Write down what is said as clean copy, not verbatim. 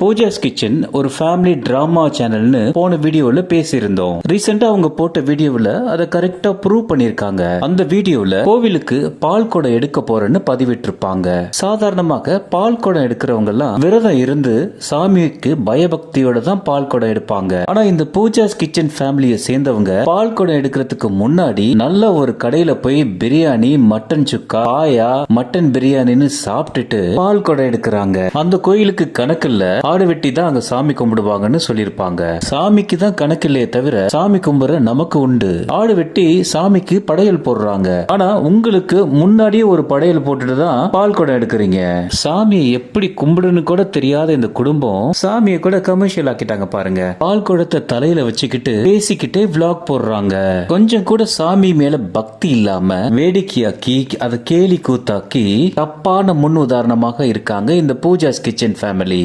Pooja's kitchen ஒரு family drama சேனல்னு போன வீடியோல பேசியிருந்தோம். ரீசெண்டா அவங்க போட்ட வீடியோவில் அதை கரெக்டா ப்ரூவ் பண்ணிருக்காங்க. அந்த வீடியோல கோவிலுக்கு பால் குடம் எடுக்க போறேன்னு பதிவிட்டிருப்பாங்க. சாதாரணமாக பால் குடம் எடுக்கிறவங்க எல்லாம் விரதம் இருந்து சாமிக்கு பயபக்தியோட தான் பால் குடம் எடுப்பாங்க. ஆனா இந்த பூஜாஸ் கிச்சன் ஃபேமிலியை சேர்ந்தவங்க பால் குடம் எடுக்கிறதுக்கு முன்னாடி நல்ல ஒரு கடையில போய் பிரியாணி, மட்டன் சுக்கா, பாயா, மட்டன் பிரியாணின்னு சாப்பிட்டுட்டு பால் குடம் எடுக்கிறாங்க. அந்த கோயிலுக்கு கணக்கு இல்ல, ஆடு வெட்டி தான் அங்க சாமி கும்பிடுவாங்கன்னு சொல்லிருப்பாங்க. சாமிக்கு தான் கணக்கு இல்லையே தவிர சாமி கும்பிட நமக்கு உண்டு. ஆடு வெட்டி சாமிக்கு படையல் போடுறாங்க. ஆனா உங்களுக்கு முன்னாடியே ஒரு படையல் போட்டுட்டு தான் பால் குடம் எடுக்கிறீங்க. சாமியை எப்படி கும்பிடுன்னு கூட தெரியாத இந்த குடும்பம் சாமியை கூட கமர்ஷியல் ஆக்கிட்டாங்க பாருங்க. பால் குடத்தை தலையில வச்சுக்கிட்டு பேசிக்கிட்டே விளாக் போடுறாங்க. கொஞ்சம் கூட சாமி மேல பக்தி இல்லாம வேடிக்கையாக்கி அதை கேலி கூத்தாக்கி தப்பான முன் உதாரணமாக இருக்காங்க இந்த பூஜாஸ் கிச்சன் ஃபேமிலி.